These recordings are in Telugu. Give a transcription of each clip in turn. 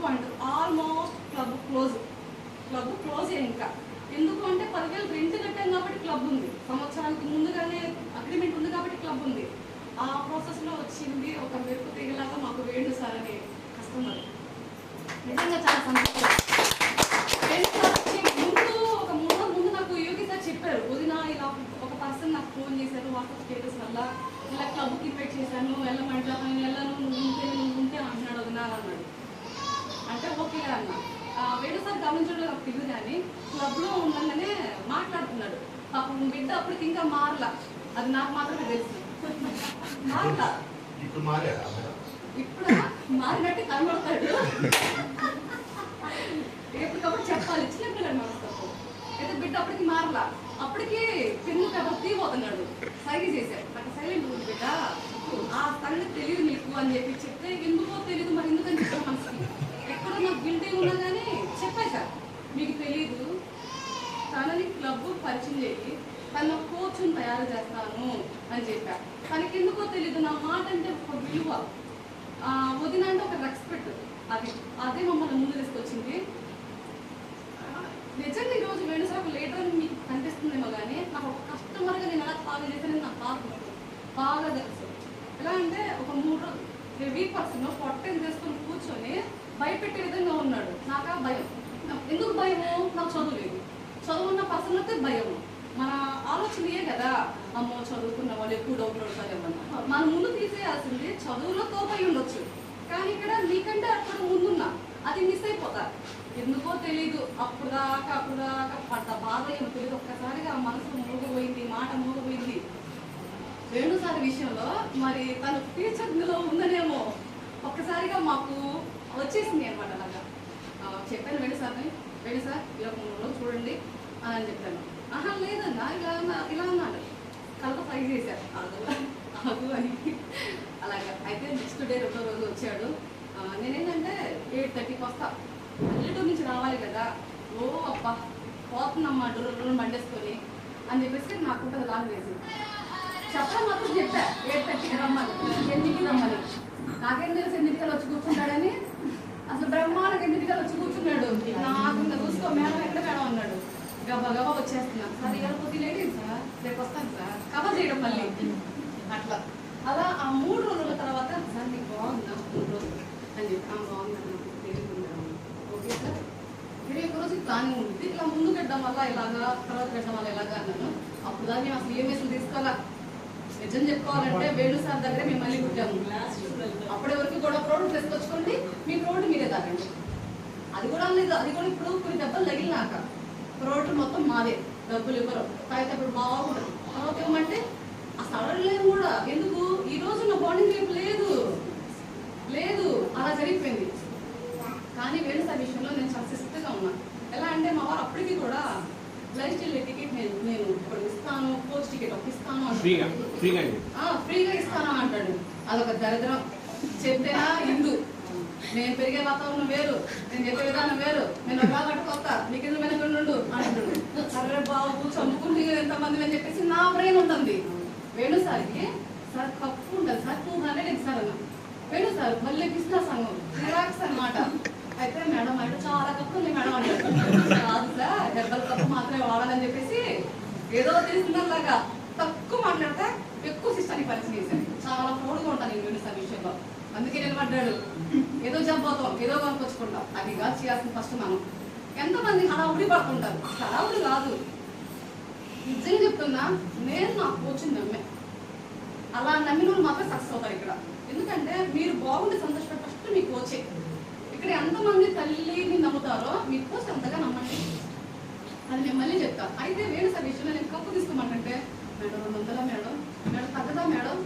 పాయింట్ ఆల్మోస్ట్ క్లబ్ క్లోజ్ ఇంకా. ఎందుకు అంటే 10,000 రెంట్ కట్టాం కాబట్టి క్లబ్ ఉంది, సంవత్సరానికి ముందుగానే అగ్రిమెంట్ ఉంది కాబట్టి క్లబ్ ఉంది. ఆ ప్రాసెస్లో వచ్చింది ఒక మెరుపు తీగలాగా మాకు వేణు సార్ అనే కస్టమర్. నిజంగా చాలా సంతోషం. వేణు సార్ వచ్చి ముందు ఒక 3 రోజుల ముందు నాకు యోగి సార్ చెప్పారు, వదిన ఇలా ఒక పర్సన్ నాకు ఫోన్ చేశారు వాట్సాప్ స్టేటస్ వల్ల, ఇలా క్లబ్కి ఇన్వైట్ చేశాను, వెళ్ళమంటే నేను వెళ్ళను, నువ్వు ఉంటే అంటున్నాడు వదిన అన్నాడు. అంటే ఓకే అన్న. వేణు సార్ గమనించడం నాకు తెలియదు కానీ క్లబ్లో ఉండగానే మాట్లాడుతున్నాడు. పాపం బిడ్డ అప్పటికి ఇంకా మారలా, అది నాకు మాత్రమే తెలుసు. మారలా, ఇప్పుడు మారినట్టు కనబడతాడు. ఎప్పటికప్పుడు చెప్పాలి, చిన్న పిల్లలు మనస్తప్పు అయితే బిడ్డ అప్పటికి మారలా. అప్పటికి పెన్ను కాబట్టి తీపోతున్నాడు, సైగ చేశాడు. నాకు సైలెంట్ ఉంది బిడ్డ, ఆ తల్లి తెలియదు నీకు అని చెప్పి చెప్తే ఎందుకో తెలియదు మరి ఎందుకని చెప్పాను మనసుకి. ఎక్కడో నాకు గిల్టీ ఉన్నా కానీ చెప్పేశారు, మీకు తెలీదు తనని క్లబ్ పరిచయం చేయి, తను కోచ్ని తయారు చేస్తాను అని చెప్పారు. తనకి ఎందుకో తెలీదు నా మాట అంటే ఒక విలువ, వదిన అంటే ఒక రెస్పెక్ట్, అదే మమ్మల్ని ముందు తీసుకొచ్చింది. నిజంగా ఈరోజు వేణు సార్ లేటర్ అని మీకు కనిపిస్తుందేమో కానీ నాకు ఒక కస్టమర్గా నేను ఎలా ఫాలో చేశానని నాకు బాగా తెలుసు. ఎలా అంటే ఒక 3 రోజులు హెవీ పర్సన్ పొట్టని చేసుకొని కూర్చొని భయపెట్టే విధంగా ఉన్నాడు. నాకు ఆ భయం. ఎందుకు భయము? నాకు చదువు లేదు, చదువున్న పర్సన్ అయితే భయము. మన ఆలోచనయే కదా, అమ్మో చదువుకున్న వాళ్ళు ఎక్కువ డబ్బులు ఉంటారేమన్నా. మన ముందు తీసేయాల్సింది చదువులో తోపై ఉండొచ్చు, కానీ ఇక్కడ నీకంటే అక్కడ ముందున్నా అది మిస్ అయిపోతా. ఎందుకో తెలీదు, అప్పుడు దాకా పడ్డ బాధ ఏమో తెలియదు. ఒక్కసారిగా మనసు మూగపోయింది, మాట మూగపోయింది. వేణు సార్ విషయంలో మరి తను ఫ్యూచర్లో ఉందనేమో ఒక్కసారిగా మాకు వచ్చేసింది అనమాట. అలాగా చెప్పాను వేణు సార్ని, వేణు సార్ ఇలా 3 రోజులు చూడండి అని చెప్పాను. ఆహా లేదన్నా ఇలా అన్నాడు, కలప ఫ్రై చేశారు అదు అని. అలాగా అయితే నెక్స్ట్ డే 2వ రోజు వచ్చాడు. నేనేంటంటే 8:30కి వస్తా, పల్లెటూరు నుంచి రావాలి కదా, ఓ అబ్బా పోతున్నామ్మా డొర్రలు మండేసుకొని అని చెప్పేసి నాకు ఉంటుంది లాంగ్వేజ్. చెప్పడం మాత్రం చెప్పా 8:30కి రమ్మని, 8కి రమ్మని. నాకేం తెలుసు 8కి వచ్చి కూర్చుంటాడని. అసలు బ్రహ్మాండంగా 8కి వచ్చి కూర్చున్నాడు. నాకు ఇంకా చూసుకో మేడం ఎక్కడ మేడం అన్నాడు. గబా వచ్చేస్తున్నాను సార్, ఇవ్వకపోతే లేదు సార్, రేపు వస్తాను సార్, కవర్ చేయడం మళ్ళీ అట్లా. అలా ఆ 3 రోజుల తర్వాత సార్ నీకు బాగుందా 3 రోజులు అని చెప్పి బాగుందా తెలియకుండా ఓకే సార్ 21 రోజుకి ప్లానింగ్ ఉంటుంది. ఇలా ముందు పెట్టడం వల్ల ఇలాగా, తర్వాత పెట్టడం వల్ల ఇలాగా అన్నాను. అప్పుడు దాన్ని మేము అసలు ఏమేసి తీసుకోవాలా. నిజం చెప్పుకోవాలంటే వేణు సార్ దగ్గరే మేము మళ్ళీ పుట్టాము. అప్పటి వరకు కూడా ప్రోడక్ట్ తీసుకొచ్చుకోండి, మీ ప్రోడక్ట్ మీరే తాగండి. అది కూడా లేదు, అది కూడా ఇప్పుడు కొన్ని దెబ్బలు తగిలినాక ప్రోడక్ట్ మొత్తం మాదే, డబ్బులు ఇవ్వరు. అయితే అప్పుడు బాగుంటుంది. తర్వాత ఏమంటే ఆ సడన్లేదు కూడా. ఎందుకు ఈ రోజు నా బాండింగ్ రేపు లేదు అలా జరిగిపోయింది. కానీ వేణు సార్ విషయంలో నేను చాలా సిస్టర్గా ఉన్నాను. ఎలా అంటే మా వారు అప్పటికి కూడా లైఫ్ స్టైల్ టికెట్ నేను ఇప్పుడు ఇస్తాను, కోచ్ టికెట్ ఒప్పిస్తాను, ఫ్రీగా ఇస్తాను అంటాడు. అదొక దరిద్రం. చెప్తేనా ఇందు నేను పెరిగే వాతావరణం వేరు, నేను చెప్పే విధానం వేరు, నేను ఒక కట్టుకొస్తా నీకు ఎందుకు వెనకుండు అంటాడు. సరే బాబు చంపుకుంటే ఎంతమంది అని చెప్పేసి నా బ్రెయిన్ ఉంటుంది. వేణు సార్కి సార్ కప్పు ఉంటుంది సార్ 200 ఇస్తారు అన్న. వేణు సార్ మళ్ళీ బిజినెస్ సంఘం రిలాక్స్ అనమాట. అయితే మేడం అంటే చాలా కప్పు ఉంది మేడం అంటాడు. కాదు సార్ హెర్బల్ కప్పు మాత్రమే వాడాలని చెప్పేసి ఏదో తెలిసిందలాగా తక్కువ మాట్లాడితే ఎక్కువ సిస్టాన్ని పరిచయం చేశాను. చాలా ప్రౌడ్గా ఉంటాను నేను వేణు సార్ విషయంలో. అందుకే నేను పడ్డాడు ఏదో జబ్బోతాం, ఏదో కొనుకొచ్చుకుంటాం. అది కాదు చేయాల్సిన ఫస్ట్ మనం. ఎంతమంది హడావుడి పడుతుంటారు, హడావుడి కాదు. నిజంగా చెప్తున్నా, నేను నా కోచ్ని నమ్మే, అలా నమ్మిన వాళ్ళు మాత్రం సక్సెస్ అవుతారు ఇక్కడ. ఎందుకంటే మీరు బాగుండి సంతోషపడి ఫస్ట్ మీ కోచే. ఇక్కడ ఎంతమంది తల్లిని నమ్ముతారో మీ కోచ్ అంతగా నమ్మండి, అది నేను మళ్ళీ చెప్తాను. అయితే వేణు సార్ విషయంలో నేను కప్పు తీసుకోమంటే మేడం 200 మేడం తగ్గదా మేడం,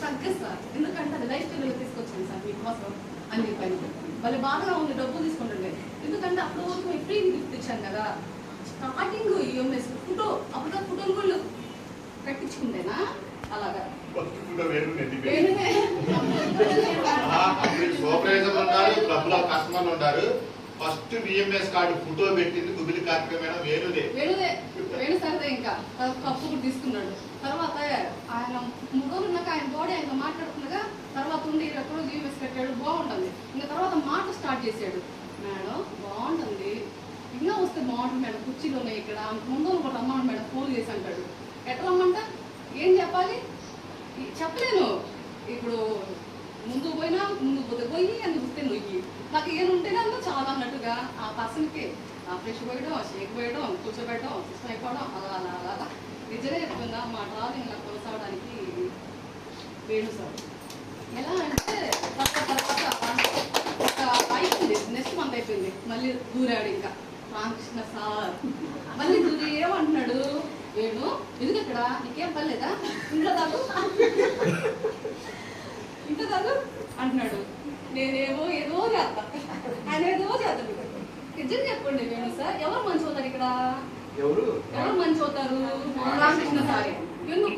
తగ్గదు సార్, ఎందుకంటే అది లైఫ్ స్టైల్లో తీసుకొచ్చాను సార్ మీకోసం అని చెప్పాను. వాళ్ళు బాగా ఉంది, డబ్బు తీసుకుంటుండే. ఎందుకంటే అప్పుడు వరకు ఫ్రీ గిఫ్ట్ ఇచ్చాను కదా. స్టార్టింగ్ ఈఎంఎస్ ఫోటో, అప్పుడు ఫోటోలు కూడా కట్టించుకుంటేనా అలాగా కస్టమర్లు ఉంటారు. ఫస్ట్ విఎంఎస్ కార్డు ఫోటో పెట్టింది గుబిలి కార్యక్రమం వేణు సార్ ఇంకా కప్పు కూడా తీసుకున్నాడు. తర్వాత ఆయన 3 రోజులు ఉన్నాక ఆయన బాడీ ఆయన మాట్లాడుతుండగా తర్వాత ఉండి 2 రోజు విఎంఎస్ పెట్టాడు, బాగుంటుంది. ఇంకా తర్వాత మాట స్టార్ట్ చేశాడు. బాగుంటుంది మేడం, కుర్చీలు ఉన్నాయి ఇక్కడ, ముందు ఒకటి రమ్మను మేడం, ఫోన్ చేసి అంటాడు. ఎట్లా రమ్మంట, ఏం చెప్పాలి చెప్పలేను. ఇప్పుడు ముందుకు పోయినా ముందుకు పోతే పోయి ఎందుకు వస్తే నొయ్యి, నాకు ఏముంటేనే అందులో చాలా అన్నట్టుగా ఆ పర్సన్కి ఫ్రెష్ పోయడం, షేక్ పోయడం, కూర్చోబెట్టడం, సిస్టమ్ అయిపోవడం, అలా అలా అలా. నిజమే చెప్తున్నా, మా ట్రావెలింగ్ ఇలా కొనసాగడానికి వేణు సార్. ఎలా అంటే ఒక అయిపోయింది, నెక్స్ట్ మంత్ అయిపోయింది, మళ్ళీ దూరాడు ఇంకా రామకృష్ణ సార్. మళ్ళీ దూరి ఏమంటున్నాడు, వేణు ఎందుకు ఇక్కడ నీకేం పర్లేదా, ఇంట్లో తాగు ఇంట్లో తాగు అంటున్నాడు. నేనేమో ఏదో చేస్తా, ఆయన ఏదో చేస్తాడు. నిజం చెప్పండి వేణు సార్, ఎవరు మంచి అవుతారు ఇక్కడ, ఎవరు మంచి అవుతారు? రామకృష్ణ సార్. ఎందుకు